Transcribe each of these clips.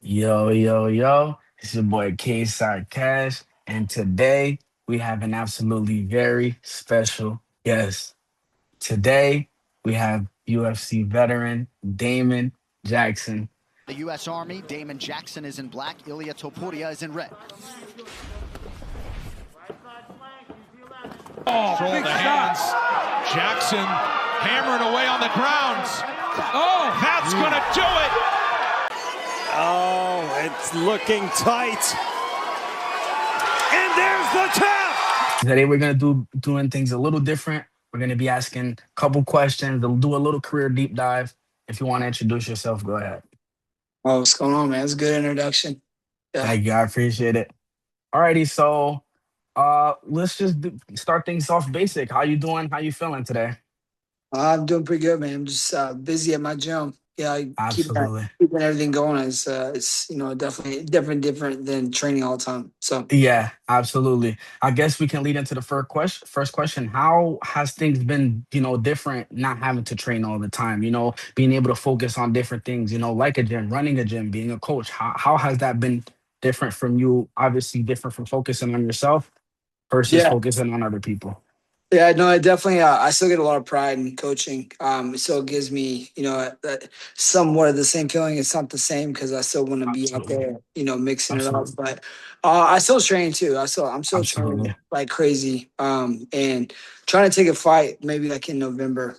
Yo, yo, yo. It's your boy CageSide Cash. And today we have an absolutely very special guest. Today we have UFC veteran Damon Jackson. The U.S. Army, Damon Jackson is in black, Ilya Topuria is in red. Oh, big the hands. Jackson hammering away on the ground. Oh, that's going to do it. Oh, it's looking tight. And there's the tap. Today we're gonna doing things a little different. We're gonna be asking a couple questions. We'll do a little career deep dive. If you want to introduce yourself, go ahead. Oh, what's going on, man? It's a good introduction. Yeah. Thank you. I appreciate it. Alrighty, so let's just start things off basic. How you doing? How you feeling today? I'm doing pretty good, man. I'm just busy at my gym. Yeah, Absolutely. keeping everything going it's definitely different than training all the time. So Yeah, absolutely. I guess we can lead into the first question. How has things been, different not having to train all the time, being able to focus on different things, like a gym, running a gym, being a coach. How has that been different from you? Obviously different from focusing on yourself versus yeah, focusing on other people. yeah, no, I definitely. I still get a lot of pride in coaching. It still gives me, somewhat of the same feeling. It's not the same because I still want to be out Absolutely. there, mixing it up. Absolutely. But I still train too. I'm still training Absolutely. like crazy. And trying to take a fight maybe like in November.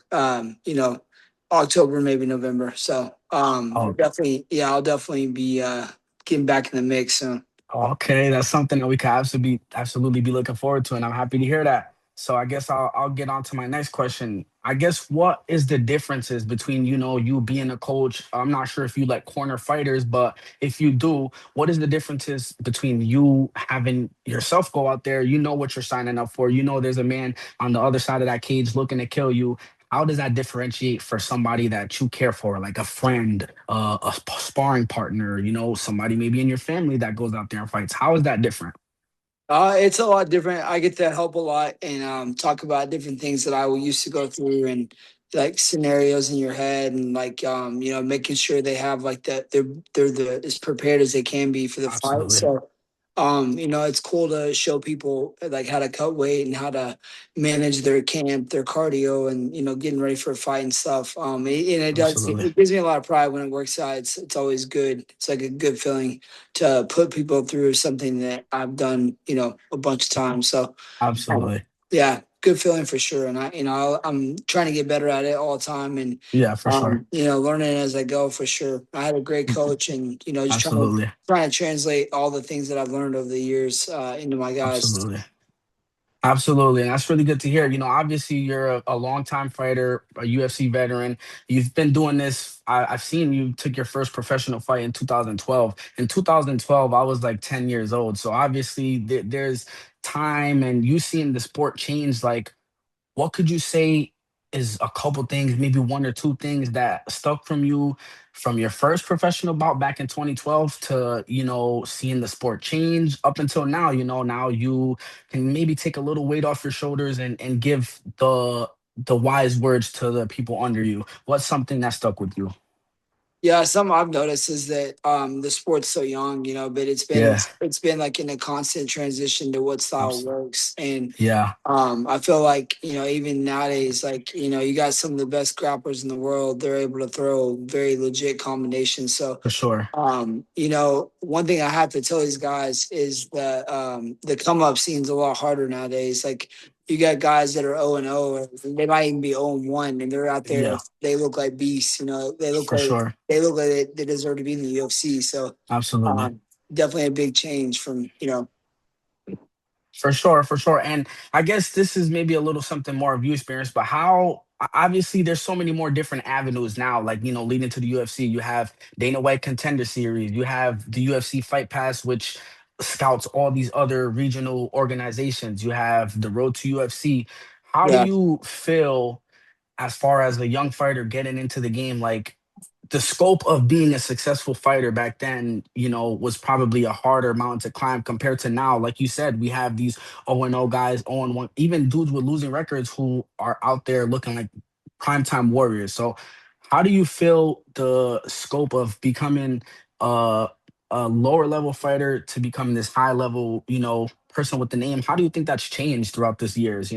October, maybe November. So Oh, definitely, yeah, I'll definitely be getting back in the mix soon. okay, that's something that we could absolutely be looking forward to, and I'm happy to hear that. So I guess I'll get on to my next question. I guess what is the differences between you being a coach? I'm not sure if you like corner fighters, but if you do, what is the differences between you having yourself go out there? You know what you're signing up for. You know there's a man on the other side of that cage looking to kill you. How does that differentiate for somebody that you care for, like a friend, sparring partner, somebody maybe in your family that goes out there and fights? How is that different? It's a lot different. I get to help a lot and talk about different things that I used to go through and like scenarios in your head and like making sure they have like that they're the as prepared as they can be for the fight. Absolutely. So it's cool to show people like how to cut weight and how to manage their camp, their cardio, and getting ready for a fight and stuff. And Absolutely. it gives me a lot of pride when it works out. It's always good. It's like a good feeling to put people through something that I've done, a bunch of times. So, um, Absolutely. yeah, good feeling for sure. And I'm trying to get better at it all the time and, Yeah, for sure. learning as I go for sure. I had a great coach and, just Absolutely. trying to translate all the things that I've learned over the years into my guys. Absolutely. Absolutely. And that's really good to hear. Obviously, you're a longtime fighter, a UFC veteran. You've been doing this. I've seen you took your first professional fight in 2012. In 2012, I was like 10 years old. So obviously, there's time and you seeing the sport change. Like, what could you say is a couple things, maybe one or two things that stuck from you from your first professional bout back in 2012 to, seeing the sport change up until now, now you can maybe take a little weight off your shoulders and give the wise words to the people under you. What's something that stuck with you? Yeah, something I've noticed is that the sport's so young, but Yeah, it's been like in a constant transition to what style abs- works. And yeah, I feel like, even nowadays, like, you got some of the best grapplers in the world. They're able to throw very legit combinations. So for sure. one thing I have to tell these guys is that the come up scene's a lot harder nowadays. Like you got guys that are 0-0, or they might even be 0-1, and they're out there. Yeah, They look like beasts. for sure. They look like they deserve to be in the UFC. So Absolutely. definitely a big change from For sure, for sure. And I guess this is maybe a little something more of you experience, but how obviously there's so many more different avenues now, like leading to the UFC. You have Dana White Contender Series, you have the UFC Fight Pass, which scouts all these other regional organizations. You have the Road to UFC. How do yeah. you feel as far as a young fighter getting into the game? Like the scope of being a successful fighter back then, was probably a harder mountain to climb compared to now. Like you said, we have these 0-0 guys, 0-1, even dudes with losing records who are out there looking like primetime warriors. So, how do you feel the scope of becoming uh a lower level fighter to becoming this high level, person with the name. How do you think that's changed throughout this years?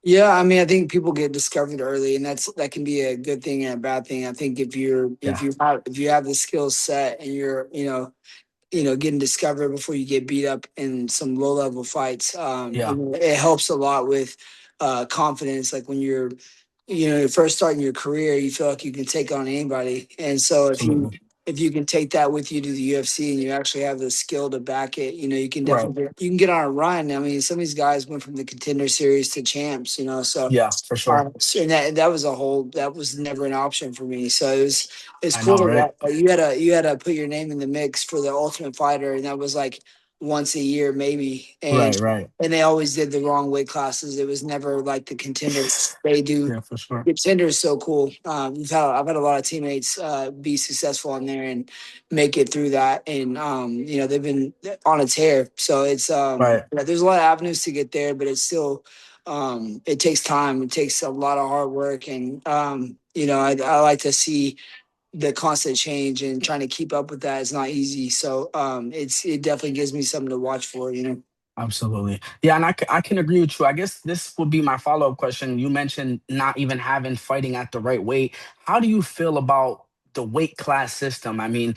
Yeah, I mean, I think people get discovered early, and that can be a good thing and a bad thing. I think Yeah. if you have the skill set and you're getting discovered before you get beat up in some low level fights, Yeah. it helps a lot with confidence. Like when you're first starting your career, you feel like you can take on anybody. And so Absolutely. if you can take that with you to the UFC and you actually have the skill to back it, you can Right. definitely you can get on a run. I mean, some of these guys went from the contender series to champs, so Yeah, for sure. and that was never an option for me. So it's I cool know, to right? watch. Like, you had to put your name in the mix for the Ultimate Fighter, and that was like once a year maybe. Right, right. And they always did the wrong weight classes. It was never like the contenders. They do. Yeah, for sure. Contender is so cool. I've had a lot of teammates be successful in there and make it through that, and they've been on a tear. So it's Right. there's a lot of avenues to get there, but it's still it takes time. It takes a lot of hard work, and I like to see the constant change and trying to keep up with that is not easy. So it definitely gives me something to watch for. Absolutely. Yeah, and I can agree with you. I guess this would be my follow-up question. You mentioned not even having fighting at the right weight. How do you feel about the weight class system? I mean,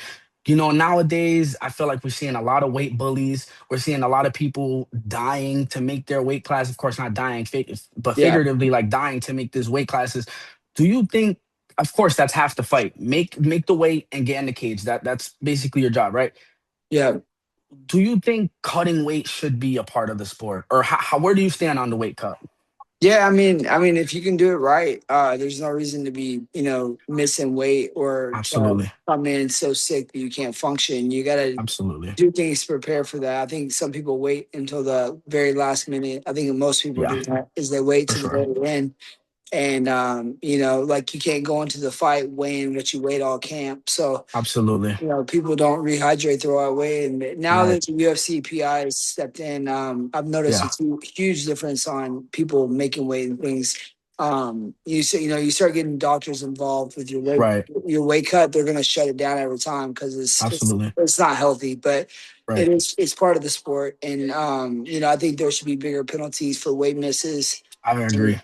nowadays I feel like we're seeing a lot of weight bullies. We're seeing a lot of people dying to make their weight class. Of course, not dying, but Yeah, figuratively like dying to make this weight classes. Do you think, of course, that's half the fight. Make the weight and get in the cage. That's basically your job, right? yeah. Do you think cutting weight should be a part of the sport, or where do you stand on the weight cut? Yeah, I mean, if you can do it right, there's no reason to be, missing weight or Absolutely. come in so sick that you can't function. You got to Absolutely. do things to prepare for that. I think some people wait until the very last minute. I think most people Yeah, do that is they wait for to the sure. very end. And like you can't go into the fight weighing what you weighed all camp. So Absolutely. people don't rehydrate the right way. And now Right. that the UFC PI has stepped in, I've noticed Yeah. a huge difference on people making weight and things. You start getting doctors involved with Right. your weight cut, they're going to shut it down every time because Absolutely. it's not healthy, but Right. it's part of the sport. And, I think there should be bigger penalties for weight misses, I agree.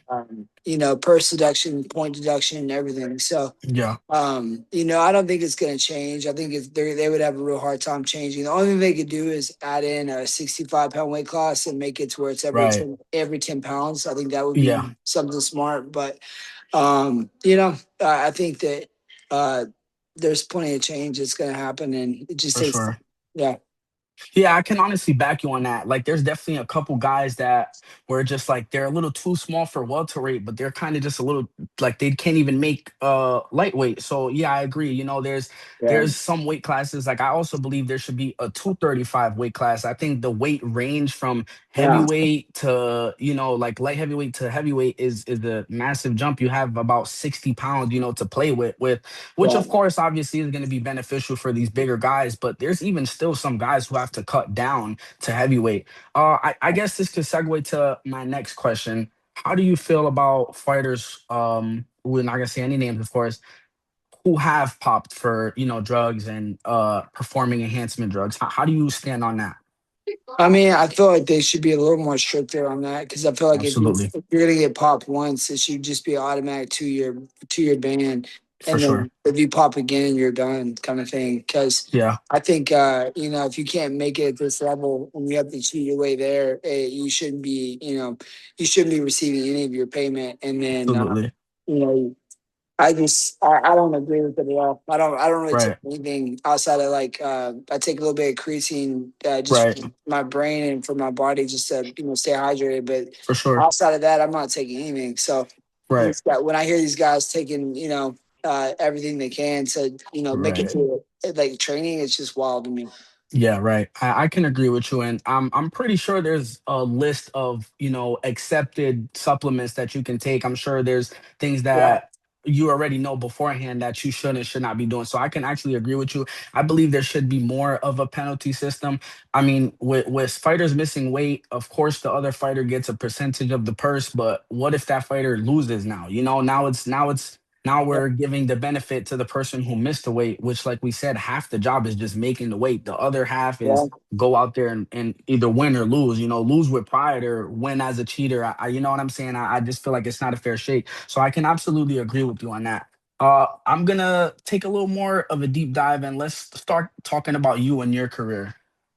purse deduction, point deduction, and everything. So, Yeah. I don't think it's going to change. I think they would have a real hard time changing. The only thing they could do is add in a 65-pound weight class and make it to where it's Right. every 10 pounds. I think that would be Yeah. something smart. But, I think that there's plenty of change that's going to happen, and it just For takes, sure. yeah, Yeah, I can honestly back you on that. Like, there's definitely a couple guys that were just like they're a little too small for welterweight, but they're kind of just a little like they can't even make lightweight. So yeah, I agree. yeah, There's some weight classes. Like, I also believe there should be a 235 weight class. I think the weight range from yeah, heavyweight to like light heavyweight to heavyweight is a massive jump. You have about 60 pounds, to play with which yeah. of course obviously is going to be beneficial for these bigger guys, but there's even still some guys who have to cut down to heavyweight. I guess this could segue to my next question. How do you feel about fighters, we're not gonna say any names, of course, who have popped for drugs and performing enhancement drugs? How do you stand on that? I mean, I feel like they should be a little more stricter on that because I feel like Absolutely. if you're gonna get popped once, it should just be an automatic 2-year ban, For and then sure. if you pop again, you're done, kind of thing. Because Yeah. I think if you can't make it at this level and you have to cheat your way there, you shouldn't be receiving any of your payment. And then Absolutely. you know I don't agree with it at all. I don't really take Right. anything outside of like I take a little bit of creatine just Right. for my brain and for my body just to stay hydrated. But For sure. outside of that, I'm not taking anything. So Right. when I hear these guys taking everything they can to make it Right. to like training, it's just wild to me. Yeah, right. I can agree with you, and I'm pretty sure there's a list of accepted supplements that you can take. I'm sure there's things Yeah, that you already know beforehand that you should and should not be doing. So I can actually agree with you. I believe there should be more of a penalty system. I mean, with fighters missing weight, of course the other fighter gets a percentage of the purse, but what if that fighter loses now? Now Yeah. we're giving the benefit to the person who missed the weight, which, like we said, half the job is just making the weight. The other half Yeah. is go out there and either win or lose, lose with pride or win as a cheater. You know what I'm saying? I just feel like it's not a fair shake. So I can absolutely agree with you on that. I'm gonna take a little more of a deep dive and let's start talking about you and your career.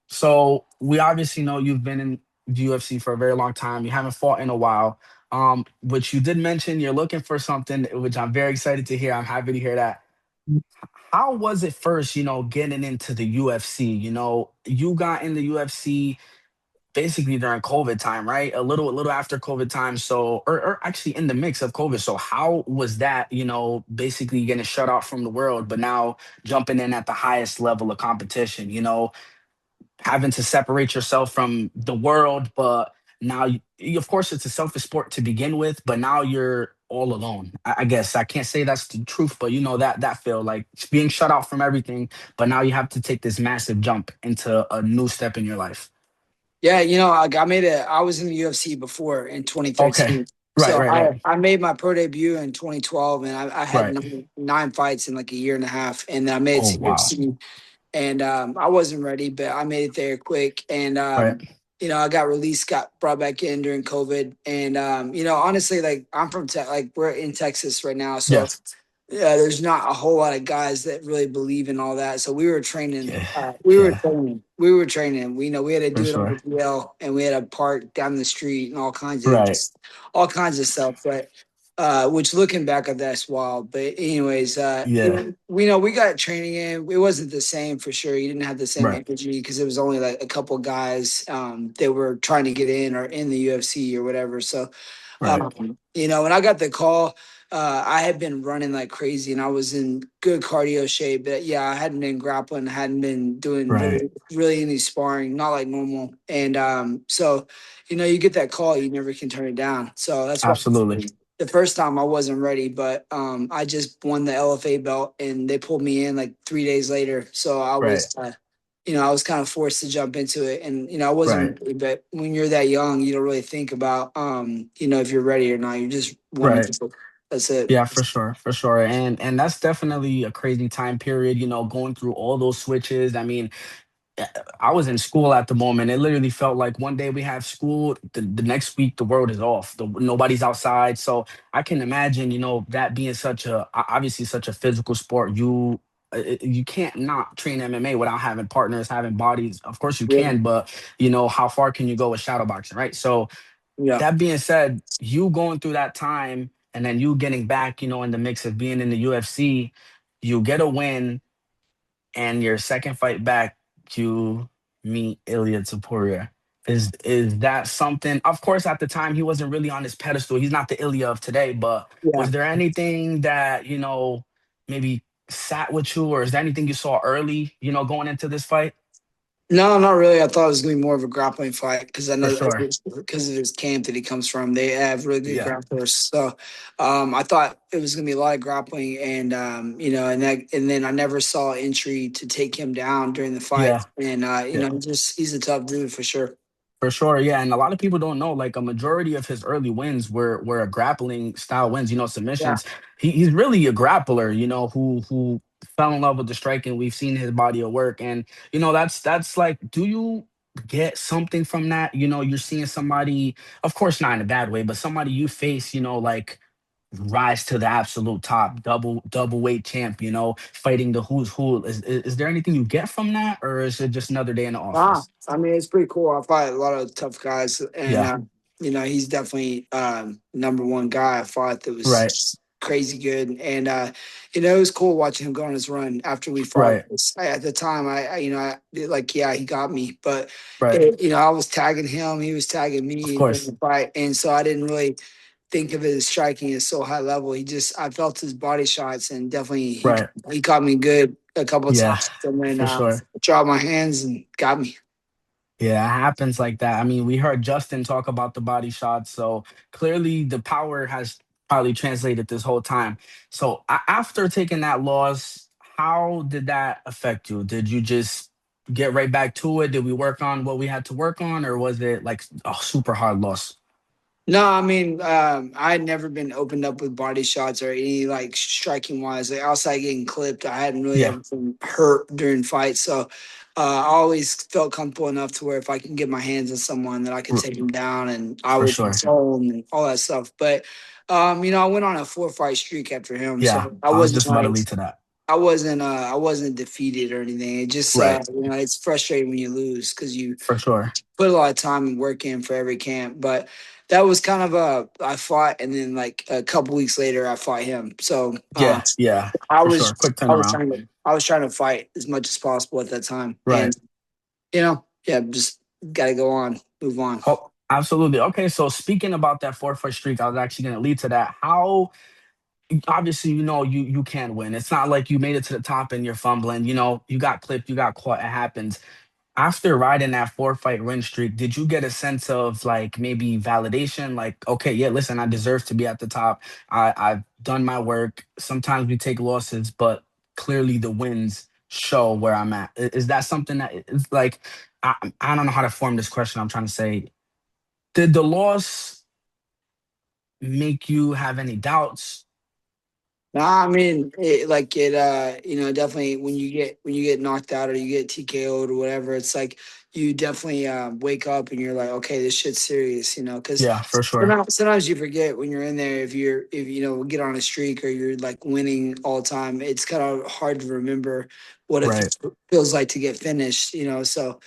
So we obviously know you've been in UFC for a very long time. You haven't fought in a while. Which you did mention you're looking for something, which I'm very excited to hear. I'm happy to hear that. How was it first, getting into the UFC? You got in the UFC basically during COVID time, right? A little after COVID time. So, or actually in the mix of COVID. So, how was that? Basically getting shut out from the world, but now jumping in at the highest level of competition. Having to separate yourself from the world, but now, of course, it's a selfish sport to begin with, but now you're all alone. I guess I can't say that's the truth, but that feel like being shut out from everything, but now you have to take this massive jump into a new step in your life. Yeah, I was in the UFC before in Okay. 2013. Right, So right, I, right, I made my pro debut in 2012, and I had right. nine fights in like a year and a half, and then I made it Oh, to wow. UFC. And I wasn't ready, but I made it there quick. And Right. I got released, got brought back in during COVID. And honestly, like I'm from like we're in Texas right now, so Yes. yeah, there's not a whole lot of guys that really believe in all that. So we were training. Yeah. We were Yeah. training. We were training. We had to For do it on the sure. DL, and we had a park down the street and Right. all kinds of stuff. But which looking back at that's wild. But anyways, Yeah. we got training in. It wasn't the same for sure. You didn't have the same Right. energy because it was only like a couple guys that were trying to get in or in the UFC or whatever. So Right. when I got the call, I had been running like crazy and I was in good cardio shape. But yeah, I hadn't been grappling, hadn't been doing Right. really any sparring, not like normal. And so, you get that call, you never can turn it down. So that's why Absolutely. the first time I wasn't ready, but I just won the LFA belt and they pulled me in like 3 days later. So Right. I was kind of forced to jump into it. And, I Right. wasn't ready, but when you're that young, you don't really think about, if you're ready or not. You just want Right. to, that's it. Yeah, for sure, for sure. And that's definitely a crazy time period, going through all those switches. I mean, eh, I was in school at the moment. It literally felt like one day we have school, the next week the world is off. Nobody's outside. So I can imagine, that being obviously such a physical sport. You can't not train MMA without having partners, having bodies. Of course you Yeah. can, but how far can you go with shadow boxing, right? So Yeah. that being said, you going through that time and then you getting back, in the mix of being in the UFC, you get a win, and your second fight back, you meet Ilya Taporia. Is that something? Of course, at the time he wasn't really on his pedestal. He's not the Ilya of today. But Yeah. was there anything that maybe sat with you, or is there anything you saw early, going into this fight? No, not really. I thought it was gonna be more of a grappling fight because I For know sure. because of his camp that he comes from, they have really good Yeah. grapplers. So, I thought it was gonna be a lot of grappling, and and then I never saw entry to take him down during the fight. Yeah. And Yeah. he's a tough dude for sure. For sure, yeah, and a lot of people don't know. Like a majority of his early wins were a grappling style wins. Yeah. Submissions. He's really a grappler. Who fell in love with the striking. We've seen his body of work, and that's like, do you get something from that? You're seeing somebody, of course, not in a bad way, but somebody you face, like rise to the absolute top, double weight champ. Fighting the who's who. Is there anything you get from that, or is it just another day in the Ah, office? I mean, it's pretty cool. I fought a lot of tough guys, and Yeah. he's definitely number one guy I fought that was Right. just crazy good. And it was cool watching him go on his run after we fought. Right. At the time, like, yeah, he got me, but Right. I was tagging him, he was tagging Of me during course. the fight, and so I didn't really think of it as striking at so high level. I felt his body shots, and definitely Right. he caught me good a couple of Yeah, times, and then for sure. dropped my hands and got me. Yeah, it happens like that. I mean, we heard Justin talk about the body shots, so clearly the power has probably translated this whole time. So after taking that loss, how did that affect you? Did you just get right back to it? Did we work on what we had to work on, or was it like a super hard loss? No, I mean, I had never been opened up with body shots or any like striking wise. Like outside getting clipped, I hadn't really Yeah, ever been hurt during fights. So I always felt comfortable enough to where if I can get my hands on someone, that I could r- take them down and I for would sure. control them and all that stuff. But I went on a 4 fight streak after him, Yeah, so I I was wasn't just about to like lead to that. I wasn't defeated or anything. It just Right, it's frustrating when you lose because you for sure. put a lot of time and work in for every camp. But that was kind of I fought, and then like a couple weeks later, I fought him. So Yeah, yeah, I for was sure. Quick turnaround. I was trying to fight as much as possible at that time, and Right. yeah, just got to go on, move on. Oh, absolutely. Okay, so speaking about that 4 fight streak, I was actually going to lead to that. How obviously you can win. It's not like you made it to the top and you're fumbling. You got clipped, you got caught. It happens. After riding that 4 fight win streak, did you get a sense of like maybe validation? Like, okay, yeah, listen, I deserve to be at the top. I've done my work. Sometimes we take losses, but clearly the wins show where I'm at. Is that something that is like, I don't know how to form this question. I'm trying to say, did the loss make you have any doubts? Nah, I mean, definitely when you get knocked out or you get TKO'd or whatever, it's like you definitely wake up and you're like, okay, this shit's serious, because Yeah, for sure. sometimes you forget when you're in there if get on a streak or you're like winning all the time, it's kind of hard to remember what it Right. feels like to get finished, so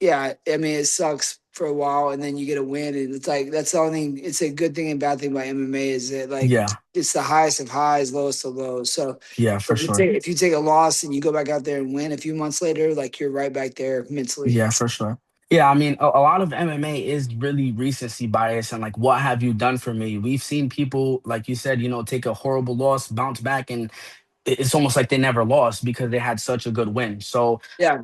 yeah, I mean, it sucks for a while, and then you get a win, and it's like that's the only thing. It's a good thing and bad thing about MMA is that like Yeah. it's the highest of highs, lowest of lows. So Yeah, for sure. if you take a loss and you go back out there and win a few months later, like you're right back there mentally. Yeah, for sure. Yeah, I mean, a lot of MMA is really recency bias and like, what have you done for me? We've seen people, like you said, take a horrible loss, bounce back, and it's almost like they never lost because they had such a good win. So Yeah,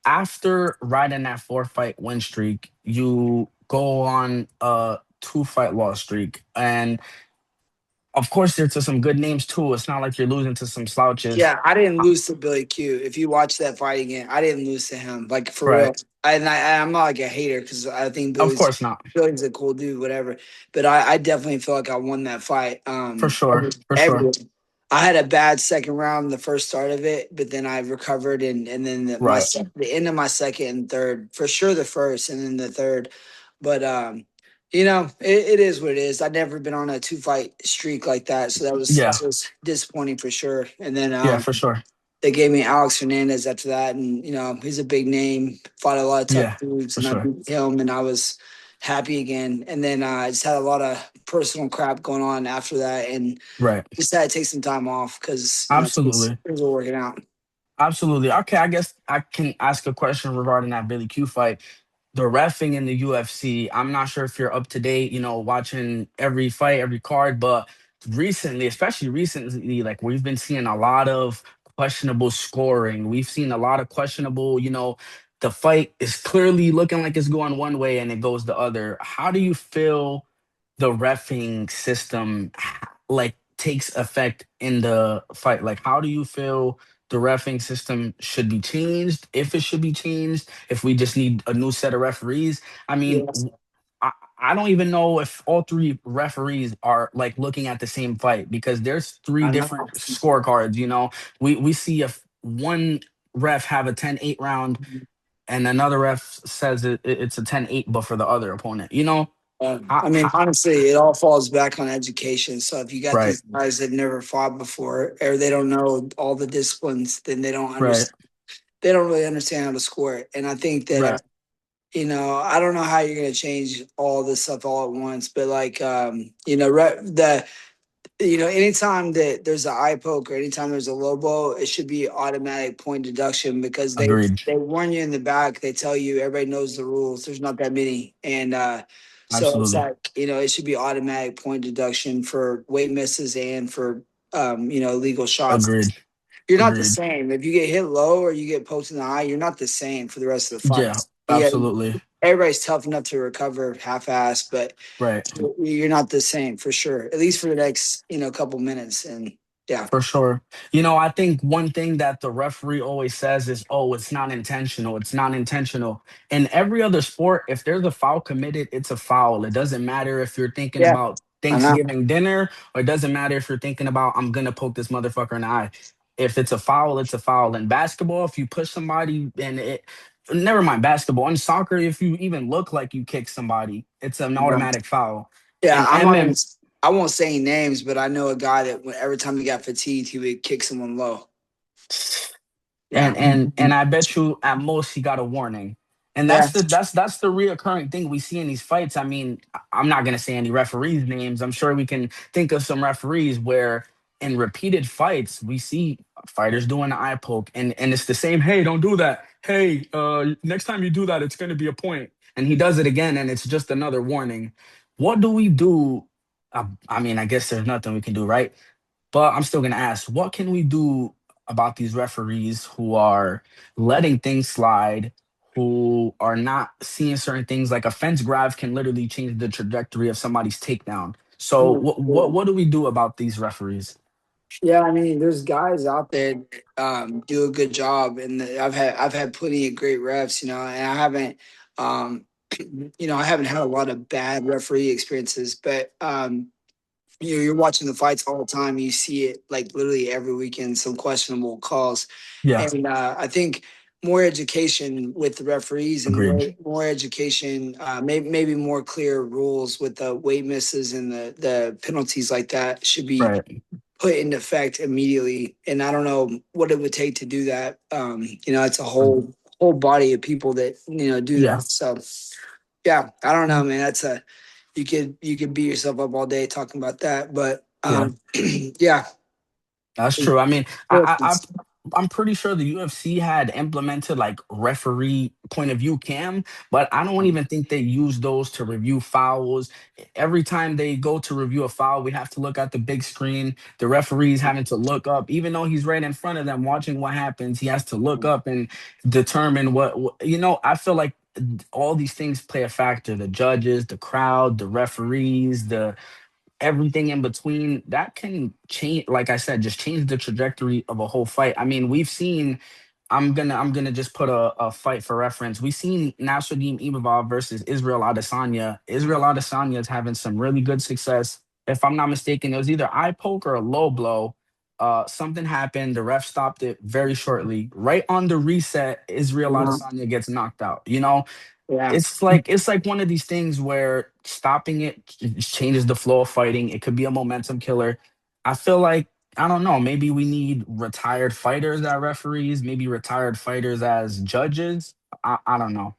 after riding that 4 fight win streak, you go on a 2 fight loss streak. And of course, there's some good names too. It's not like you're losing to some slouches. yeah. I didn't lose to Billy Q. If you watch that fight again, I didn't lose to him. Like for real. Right. I'm not like a hater because I think Of course not. Billy's a cool dude, whatever. But I definitely feel like I won that fight. For sure. For sure. Everyone. I had a bad second round, the first start of it, but then I recovered, and then Right. the end of my second and third, for sure the first, and then the third. But it is what it is. I'd never been on a 2 fight streak like that, so Yeah. that was disappointing for sure. And then Yeah, for sure. they gave me Alex Hernandez after that, and he's a big name, fought a lot of tough Yeah, dudes, for and I sure. beat him, and I was happy again. And then I just had a lot of personal crap going on after that, and Right. just had to take some time off because Absolutely. things were working out. Absolutely. Okay, I guess I can ask a question regarding that Billy Q fight. The refing in the UFC, I'm not sure if you're up to date, watching every fight, every card, but recently, especially recently, like we've been seeing a lot of questionable scoring. We've seen a lot of questionable, the fight is clearly looking like it's going one way and it goes the other. How do you feel the refing system like takes effect in the fight? Like, how do you feel the refing system should be changed? If it should be changed, if we just need a new set of referees? I mean, Yes, I don't even know if all three referees are like looking at the same fight because there's three I know. different scorecards. We see if one ref have a 10-8 round and another ref says it's a 10-8, but for the other opponent. I mean, honestly, it all falls back on education. So if you got Right, these guys that never fought before, or they don't know all the disciplines, then they don't right, understand. They don't really understand how to score it. And I think that right. I don't know how you're going to change all this stuff all at once, but like anytime that there's an eye poke or anytime there's a low blow, it should be automatic point deduction because Agreed. they warn you in the back. They tell you everybody knows the rules. There's not that many, and so it's Absolutely. like it should be automatic point deduction for weight misses and for legal shots. Agreed. You're not the Agreed. same if you get hit low or you get poked in the eye. You're not the same for the rest of the fight. Yeah, Yeah, absolutely. everybody's tough enough to recover half-ass, but Right. you're not the same for sure. At least for the next couple minutes, and Yeah. For sure. I think one thing that the referee always says is, oh, it's not intentional. It's not intentional. In every other sport, if there's a foul committed, it's a foul. It doesn't matter if you're thinking Yeah. about I know. Thanksgiving dinner, or it doesn't matter if you're thinking about, I'm going to poke this motherfucker in the eye. If it's a foul, it's a foul. In basketball, if you push somebody never mind basketball, in soccer, if you even look like you kick somebody, it's an Yeah. automatic foul. Yeah, In I'm not gonna. MM, I won't say any names, but I know a guy that every time he got fatigued, he would kick someone low. Yeah. and I bet you at most he got a warning. And Yeah. that's the reoccurring thing we see in these fights. I mean, I'm not gonna say any referees' names. I'm sure we can think of some referees where in repeated fights we see fighters doing the eye poke, and it's the same. Hey, don't do that. Hey, next time you do that, it's gonna be a point. And he does it again, and it's just another warning. What do we do? I mean, I guess there's nothing we can do, right? But I'm still going to ask, what can we do about these referees who are letting things slide, who are not seeing certain things like a fence grab can literally change the trajectory of somebody's takedown. So what do we do about these referees? Yeah, I mean, there's guys out there that, do a good job, and I've had plenty of great refs, and I haven't, um, I haven't had a lot of bad referee experiences, but you're watching the fights all the time. You see it like literally every weekend, some questionable calls, Yeah, and I think more education with the referees and agreed. more education, maybe more clear rules with the weight misses and the penalties like that should be Right. put into effect immediately. And I don't know what it would take to do that. It's a whole body of people that do Yeah, that. So yeah, I don't know, man. That's a you could beat yourself up all day talking about that, but yeah. yeah. That's true. I mean, I'm pretty sure the UFC had implemented like referee point of view cam, but I don't even think they use those to review fouls. Every time they go to review a foul, we have to look at the big screen. The referee's having to look up, even though he's right in front of them watching what happens. He has to look up and determine I feel like all these things play a factor. The judges, the crowd, the referees, the everything in between that can change, like I said, just change the trajectory of a whole fight. I mean, we've seen, I'm gonna just put a fight for reference. We've seen Nasruddin Imavov versus Israel Adesanya. Israel Adesanya is having some really good success. If I'm not mistaken, it was either eye poke or a low blow. Something happened, the ref stopped it very shortly, right on the reset. Israel Adesanya gets knocked out. Yeah. It's like one of these things where stopping it changes the flow of fighting. It could be a momentum killer. I feel like, I don't know, maybe we need retired fighters as referees, maybe retired fighters as judges. I don't know.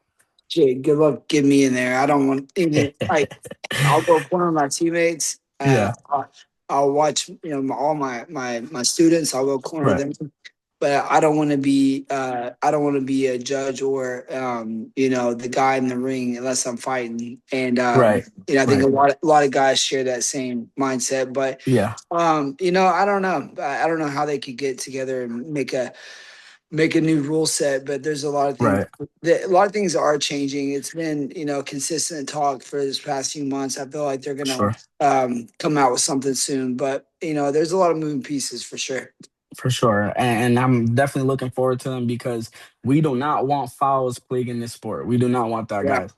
Jay, good luck getting me in there. I don't want even like I'll go corner my teammates. Yeah, I'll watch all my students. I'll go corner right, them, but I don't want to be I don't want to be a judge or the guy in the ring unless I'm fighting. And right, I think a right. lot of guys share that same mindset. But Yeah, I don't know. I don't know how they could get together and make a new rule set, but there's right, a lot of things are changing. It's been, consistent talk for this past few months. I feel like they're gonna sure. come out with something soon, but there's a lot of moving pieces for sure. For sure. And I'm definitely looking forward to them because we do not want fouls plaguing this sport. We do not want that, Yeah, guys.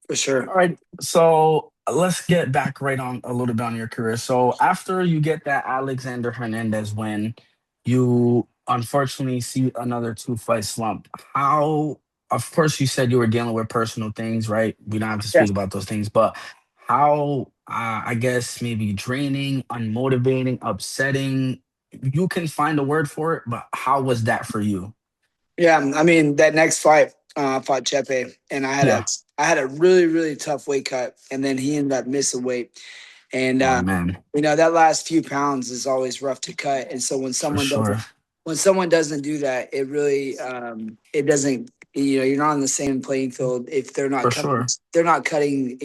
for sure. All right. So let's get back right on a little bit on your career. So after you get that Alexander Hernandez win, you unfortunately see another two-fight slump. How, of course, you said you were dealing with personal things, right? We don't have to Yeah. speak about those things, but how, I guess, maybe draining, unmotivating, upsetting, you can find a word for it, but how was that for you? Yeah, I mean that next fight, I fought Chepe, and Yeah. I had a really really tough weight cut, and then he ended up missing weight, and Oh, man. that last few pounds is always rough to cut, and so For sure. when someone doesn't do that, it really it doesn't you're not on the same playing field if For sure. they're not cutting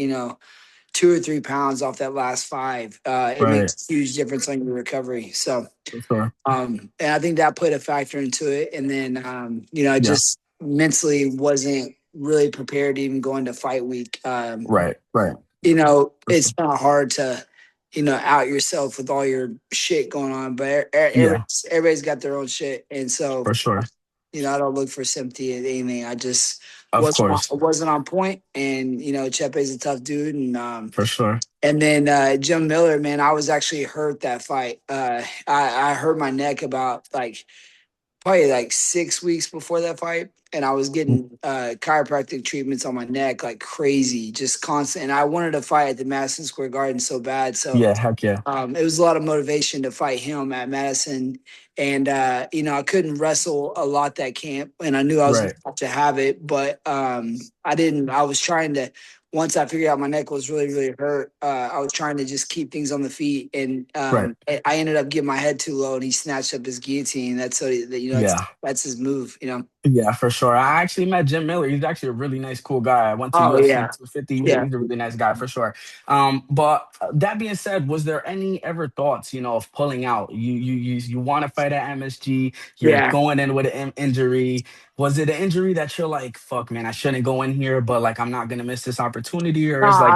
2 or 3 pounds off that last five. It Right. makes a huge difference on your recovery. So For sure. and I think that played a factor into it. And then, Yeah. just mentally wasn't really prepared to even go into fight week. Right. Right. For It's sure. not hard to out yourself with all your shit going on. But Yeah, everybody's got their own shit, and so for sure. I don't look for sympathy at anything. I just Of course. wasn't on point, and Chepe's a tough dude, For sure. and then Jim Miller, man, I was actually hurt that fight. I hurt my neck about like probably like 6 weeks before that fight. And I was getting chiropractic treatments on my neck like crazy, just constant. And I wanted to fight at the Madison Square Garden so bad. So Yeah, heck yeah. it was a lot of motivation to fight him at Madison. And, I couldn't wrestle a lot that camp. And I knew I was going Right, to have to have it. But I didn't. I was trying to, once I figured out my neck was really, really hurt, I was trying to just keep things on the feet. And right. I ended up getting my head too low and he snatched up his guillotine. That's so, Yeah. that's his move. Yeah, for sure. I actually met Jim Miller. He's actually a really nice, cool guy. I went to Oh, UFC yeah. 250. Yeah. He's a really nice guy for sure. But that being said, was there any ever thoughts, of pulling out? You want to fight at MSG. You're Yeah. going in with an injury. Was it an injury that you're like, fuck, man, I shouldn't go in here, but like I'm not gonna miss this opportunity, or No, is like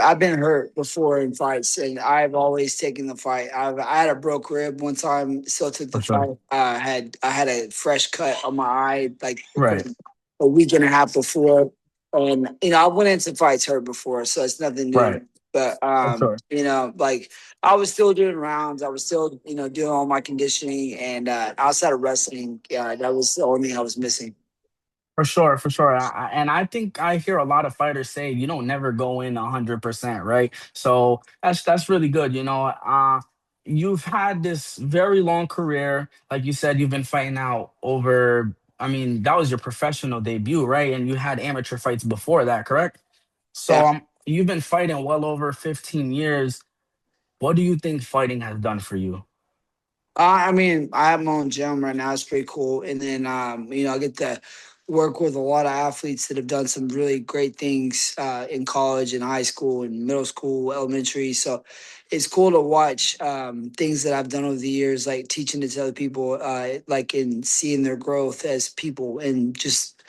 I've been hurt before in fights, and I've always taken the fight. I had a broke rib one time, still took for the sure? fight. I had a fresh cut on my eye like Right, a week and a half before, and I went into fights hurt before, so it's nothing right, new. But for sure. like I was still doing rounds, I was still doing all my conditioning, and outside of wrestling, that was the only thing I was missing. For sure, for sure. And I think I hear a lot of fighters say you don't never go in 100%, right? So that's really good. You've had this very long career, like you said, you've been fighting out over. I mean, that was your professional debut, right? And you had amateur fights before that, correct? So Yeah. you've been fighting well over 15 years. What do you think fighting has done for you? I mean, I have my own gym right now. It's pretty cool. And then, I get to work with a lot of athletes that have done some really great things in college and high school and middle school, elementary. So it's cool to watch things that I've done over the years, like teaching it to other people, like in seeing their growth as people and just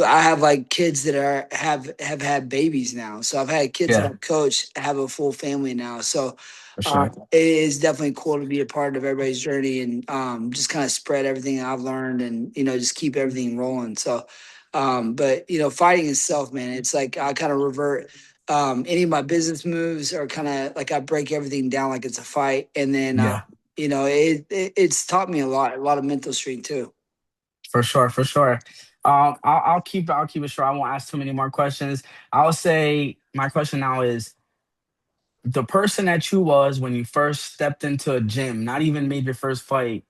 I have like kids that have had babies now. So I've had kids that Yeah, I've coached have a full family now. So for sure. it is definitely cool to be a part of everybody's journey and just kind of spread everything I've learned and just keep everything rolling. So but fighting itself, man, it's like I kind of revert any of my business moves are kind of like I break everything down like it's a fight. And then Yeah. it's taught me a lot of mental strength too. For sure, for sure. I'll keep it short. I won't ask too many more questions. I'll say my question now is the person that you was when you first stepped into a gym, not even made your first fight.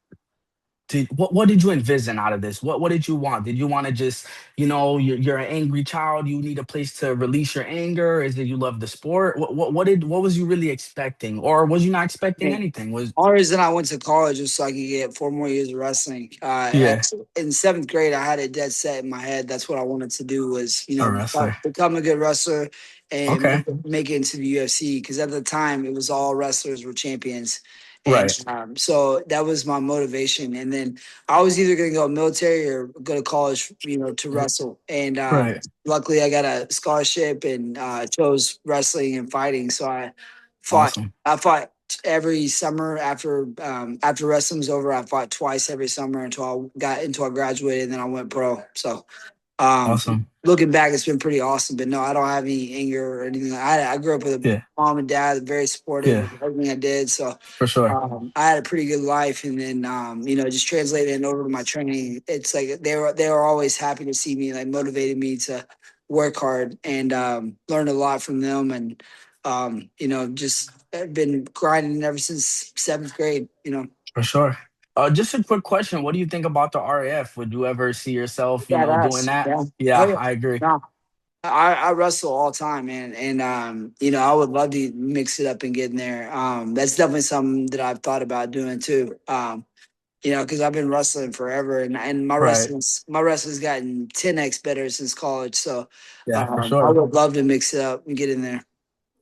What did you envision out of this? What did you want? Did you want to just, you're an angry child, you need a place to release your anger? Is it you love the sport? What was you really expecting? Or was you not expecting anything? Was Only reason I went to college was so I could get 4 more years of wrestling. Yeah, In seventh grade, I had a dead set in my head. That's what I wanted to do was, a wrestler. become a good wrestler and Okay. make it into the UFC. Because at the time, it was all wrestlers were champions. And Right. so that was my motivation. And then I was either going to go military or go to college, to wrestle. And Right. luckily, I got a scholarship and chose wrestling and fighting. So fought. Awesome. I fought every summer after wrestling was over. I fought twice every summer until I graduated, and then I went pro. So um, Awesome. looking back, it's been pretty awesome. But no, I don't have any anger or anything. I grew up with a Yeah. mom and dad, very supportive Yeah. of everything I did. So For sure. I had a pretty good life, and then just translating it over to my training. It's like they were always happy to see me, like motivated me to work hard and learned a lot from them, and just been grinding ever since seventh grade. For sure. Just a quick question. What do you think about the RAF? Would you ever see yourself, doing Badass. that? Yeah. Oh Yeah, yeah. I agree. No, I wrestle all the time, man, and I would love to mix it up and get in there. That's definitely something that I've thought about doing too. Because I've been wrestling forever, and Right. my wrestling's gotten 10x better since college. So Yeah, for I sure. would love to mix it up and get in there.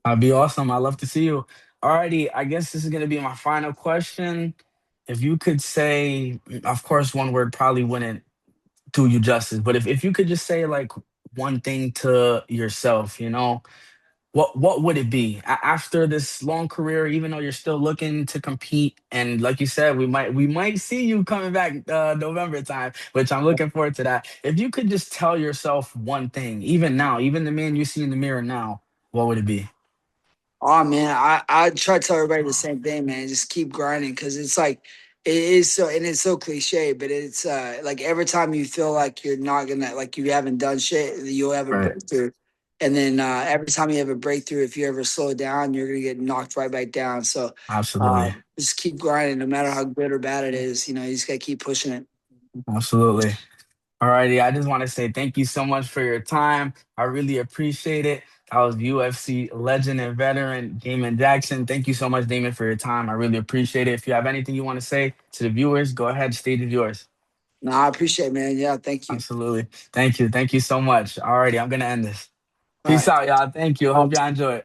That'd be awesome. I'd love to see you. Alrighty, I guess this is gonna be my final question. If you could say, of course, one word probably wouldn't do you justice, but if you could just say like one thing to yourself, what would it be after this long career? Even though you're still looking to compete, and like you said, we might see you coming back November time, which I'm looking forward to that. If you could just tell yourself one thing, even now, even the man you see in the mirror now, what would it be? Oh man, I try to tell everybody the same thing, man. Just keep grinding because it's like it is so, and it's so cliche, but it's like every time you feel like you're not gonna, like you haven't done shit, you'll have a Right. breakthrough. And then every time you have a breakthrough, if you ever slow down, you're gonna get knocked right back down. So Absolutely. just keep grinding, no matter how good or bad it is. You just gotta keep pushing it. Absolutely. Alrighty, I just want to say thank you so much for your time. I really appreciate it. That was UFC legend and veteran Damon Jackson. Thank you so much, Damon, for your time. I really appreciate it. If you have anything you want to say to the viewers, go ahead, stage is yours. No, I appreciate it, man. Yeah, thank you. Absolutely. Thank you. Thank you so much. Alrighty, I'm gonna end this. All Peace right. out, y'all. Thank you. Hope y'all enjoy it.